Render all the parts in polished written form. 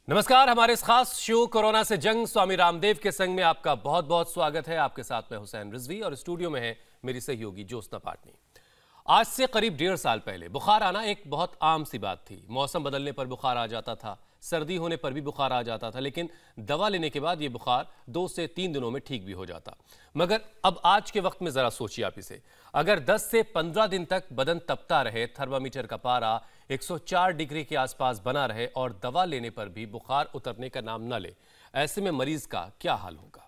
नमस्कार। हमारे इस खास शो कोरोना से जंग स्वामी रामदेव के संग में आपका बहुत बहुत स्वागत है। आपके साथ में हुसैन रिजवी और स्टूडियो में है मेरी सहयोगी ज्योत्सना पाटनी। आज से करीब 1.5 साल पहले बुखार आना एक बहुत आम सी बात थी। मौसम बदलने पर बुखार आ जाता था, सर्दी होने पर भी बुखार आ जाता था, लेकिन दवा लेने के बाद ये बुखार 2 से 3 दिनों में ठीक भी हो जाता। मगर अब आज के वक्त में जरा सोचिए आप इसे, अगर 10 से 15 दिन तक बदन तपता रहे, थर्मामीटर का पारा 104 डिग्री के आसपास बना रहे और दवा लेने पर भी बुखार उतरने का नाम न ले, ऐसे में मरीज का क्या हाल होगा?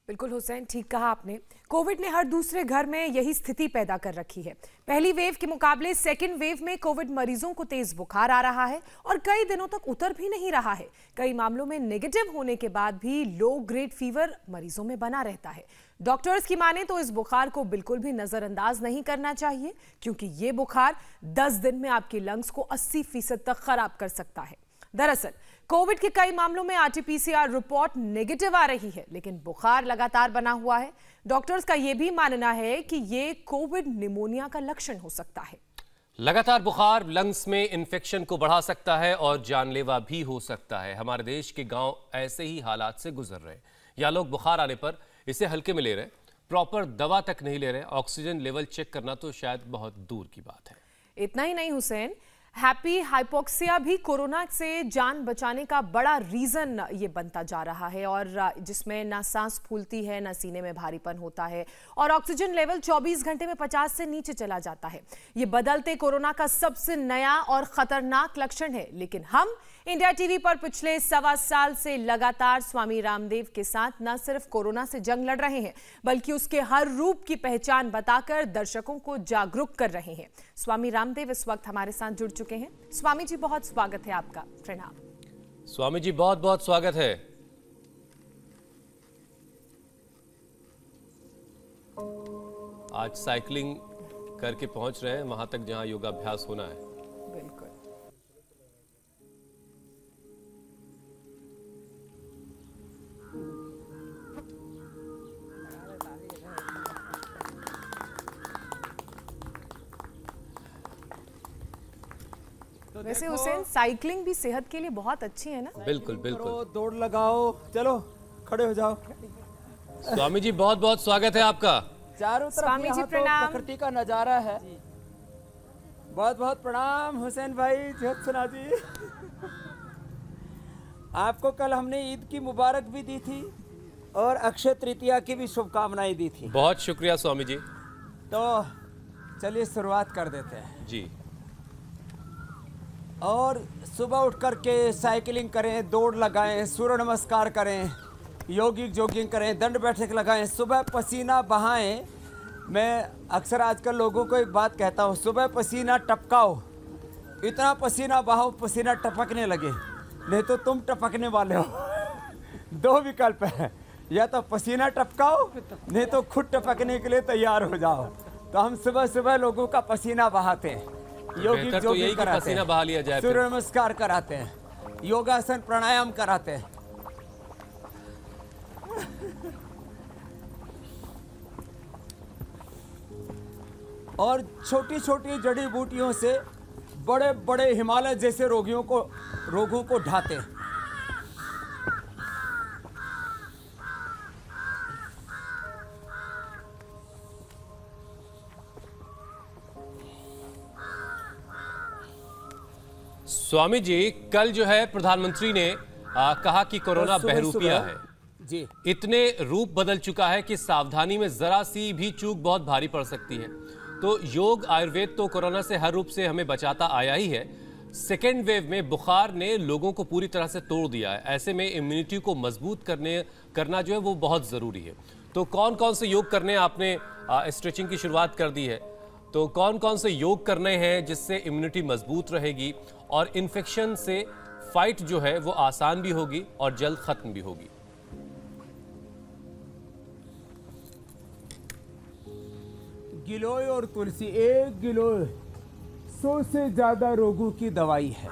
बिल्कुल हुसैन, ठीक कहा आपने। कोविड ने हर दूसरे घर में यही स्थिति पैदा कर रखी है। पहली वेव के मुकाबले सेकेंड वेव में कोविड मरीजों को तेज बुखार आ रहा है और कई दिनों तक उतर भी नहीं रहा है। कई मामलों में नेगेटिव होने के बाद भी लो ग्रेड फीवर मरीजों में बना रहता है। डॉक्टर्स की माने तो इस बुखार को बिल्कुल भी नजरअंदाज नहीं करना चाहिए, क्योंकि ये बुखार 10 दिन में आपके लंग्स को 80% तक खराब कर सकता है। दरअसल कोविड के कई मामलों में आरटीपीसीआर रिपोर्ट नेगेटिव आ रही है, लेकिन बुखार लगातार बना हुआ है। डॉक्टर्स का यह भी मानना है कि ये कोविड निमोनिया का लक्षण हो सकता है। लगातार बुखार लंग्स में इंफेक्शन को बढ़ा सकता है और जानलेवा भी हो सकता है। हमारे देश के गांव ऐसे ही हालात से गुजर रहे हैं। यहाँ लोग बुखार आने पर इसे हल्के में ले रहे, प्रॉपर दवा तक नहीं ले रहे। ऑक्सीजन लेवल चेक करना तो शायद बहुत दूर की बात है। इतना ही नहीं हुसैन, हैप्पी हाइपोक्सिया भी कोरोना से जान बचाने का बड़ा रीजन ये बनता जा रहा है, और जिसमें ना सांस फूलती है, ना सीने में भारीपन होता है और ऑक्सीजन लेवल 24 घंटे में 50 से नीचे चला जाता है। ये बदलते कोरोना का सबसे नया और खतरनाक लक्षण है। लेकिन हम इंडिया टीवी पर पिछले 1.25 साल से लगातार स्वामी रामदेव के साथ न सिर्फ कोरोना से जंग लड़ रहे हैं, बल्कि उसके हर रूप की पहचान बताकर दर्शकों को जागरूक कर रहे हैं। स्वामी रामदेव इस वक्त हमारे साथ जुड़ चुके हैं। स्वामी जी, बहुत स्वागत है आपका। प्रणाम। स्वामी जी, बहुत बहुत स्वागत है। आज साइकिलिंग करके पहुंच रहे हैं वहां तक जहां योगाभ्यास होना है। बिल्कुल। वैसे हुसैन, साइकिलिंग भी सेहत के लिए बहुत अच्छी है ना? बिल्कुल बिल्कुल। दौड़ लगाओ, चलो खड़े हो जाओ। स्वामी जी, बहुत बहुत स्वागत है आपका। चारों स्वामी तरफ जी तो प्रणाम। प्रकृति का नजारा है। बहुत बहुत प्रणाम हुसैन भाई, ज्योत्सना जी। आपको कल हमने ईद की मुबारक भी दी थी और अक्षय तृतीया की भी शुभकामनाएं दी थी। बहुत शुक्रिया स्वामी जी। तो चलिए शुरुआत कर देते हैं जी। और सुबह उठ करके साइकिलिंग करें, दौड़ लगाएं, सूर्य नमस्कार करें, योगिक जॉगिंग करें, दंड बैठक लगाएं, सुबह पसीना बहाएं। मैं अक्सर आजकल लोगों को एक बात कहता हूँ, सुबह पसीना टपकाओ, इतना पसीना बहाओ पसीना टपकने लगे, नहीं तो तुम टपकने वाले हो। 2 विकल्प है, या तो पसीना टपकाओ, नहीं तो खुद टपकने के लिए तैयार हो जाओ। तो हम सुबह सुबह लोगों का पसीना बहाते हैं, योगिक तो यही जॉगिंग कराते पसीना बहा लिया जाए, हैं, सूर्य नमस्कार कराते हैं, योगासन प्राणायाम कराते हैं। और छोटी छोटी जड़ी बूटियों से बड़े बड़े हिमालय जैसे रोगों को ढाते हैं। स्वामी जी, कल जो है प्रधानमंत्री ने कहा कि कोरोना बहरूपिया है जी। इतने रूप बदल चुका है कि सावधानी में जरा सी भी चूक बहुत भारी पड़ सकती है। तो योग आयुर्वेद तो कोरोना से हर रूप से हमें बचाता आया ही है। सेकेंड वेव में बुखार ने लोगों को पूरी तरह से तोड़ दिया है। ऐसे में इम्यूनिटी को मजबूत करना जो है वो बहुत जरूरी है। तो कौन कौन से योग करने, आपने स्ट्रेचिंग की शुरुआत कर दी है, तो कौन कौन से योग करने हैं जिससे इम्यूनिटी मजबूत रहेगी और इन्फेक्शन से फाइट जो है वो आसान भी होगी और जल्द खत्म भी होगी? गिलोय और तुलसी, एक गिलोय 100 से ज्यादा रोगों की दवाई है।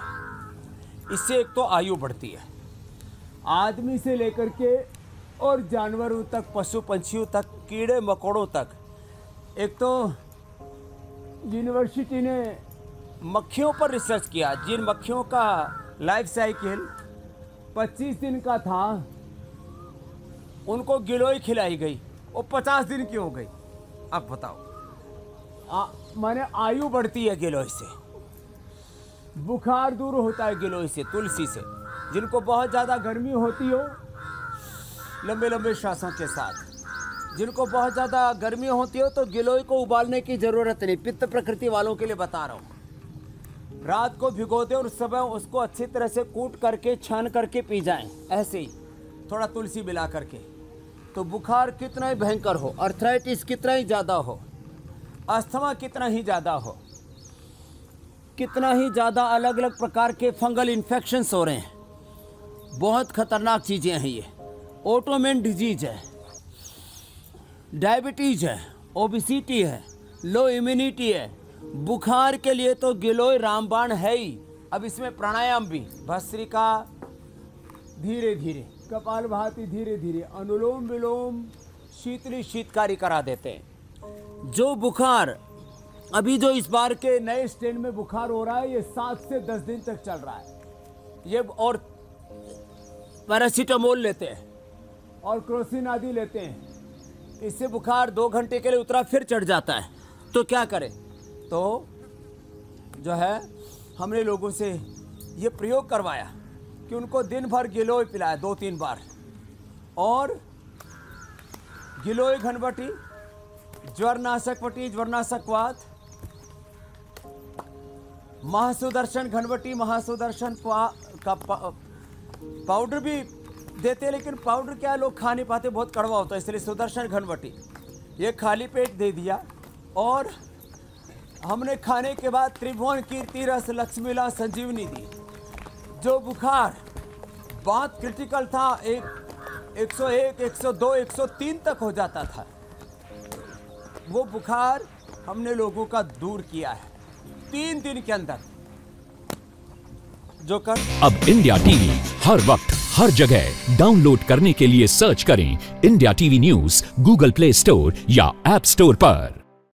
इससे एक तो आयु बढ़ती है, आदमी से लेकर के और जानवरों तक, पशु पंछियों तक, कीड़े मकोड़ों तक। एक तो यूनिवर्सिटी ने मक्खियों पर रिसर्च किया, जिन मक्खियों का लाइफ साइकिल 25 दिन का था, उनको गिलोय खिलाई गई, वो 50 दिन की हो गई। अब बताओ, माने आयु बढ़ती है गिलोय से, बुखार दूर होता है गिलोय से, तुलसी से। जिनको बहुत ज़्यादा गर्मी होती हो, लंबे लंबे श्वासों के साथ, जिनको बहुत ज़्यादा गर्मी होती हो तो गिलोय को उबालने की ज़रूरत नहीं, पित्त प्रकृति वालों के लिए बता रहा हूँ। रात को भिगो दे और सुबह उसको अच्छी तरह से कूट करके छान करके पी जाएं, ऐसे ही थोड़ा तुलसी मिला करके। तो बुखार कितना ही भयंकर हो, अर्थराइटिस कितना ही ज़्यादा हो, अस्थमा कितना ही ज़्यादा हो, कितना ही ज़्यादा अलग अलग प्रकार के फंगल इन्फेक्शंस हो रहे हैं, बहुत खतरनाक चीज़ें हैं ये। ऑटोइम्यून डिजीज है, डायबिटीज है, ओबेसिटी है, लो इम्यूनिटी है। बुखार के लिए तो गिलोय रामबाण है ही। अब इसमें प्राणायाम भी, भस्त्रिका धीरे धीरे, कपालभाति धीरे धीरे, अनुलोम विलोम, शीतली शीतकारी करा देते हैं। जो बुखार अभी जो इस बार के नए स्ट्रेन में बुखार हो रहा है, ये 7 से 10 दिन तक चल रहा है ये। और पैरासीटामोल लेते हैं और क्रोसिन आदि लेते हैं, इससे बुखार 2 घंटे के लिए उतरा फिर चढ़ जाता है। तो क्या करें? तो जो है हमने लोगों से ये प्रयोग करवाया कि उनको दिन भर गिलोय पिलाया 2-3 बार, और गिलोय घनवटी, ज्वरनाशक वटी, ज्वरनाशक वात, महासुदर्शन घनवटी, महासुदर्शन का पाउडर भी देते हैं, लेकिन पाउडर क्या लोग खा नहीं पाते, बहुत कड़वा होता है, इसलिए सुदर्शन घनवटी ये खाली पेट दे दिया। और हमने खाने के बाद त्रिभुवन कीर्ति रस, लक्ष्मीला, संजीवनी दी। जो बुखार बहुत क्रिटिकल था, 101, 102, 103 तक हो जाता था, वो बुखार हमने लोगों का दूर किया है 3 दिन के अंदर। जो कर अब इंडिया टीवी हर वक्त हर जगह डाउनलोड करने के लिए सर्च करें India TV news Google play store या ऐप स्टोर पर।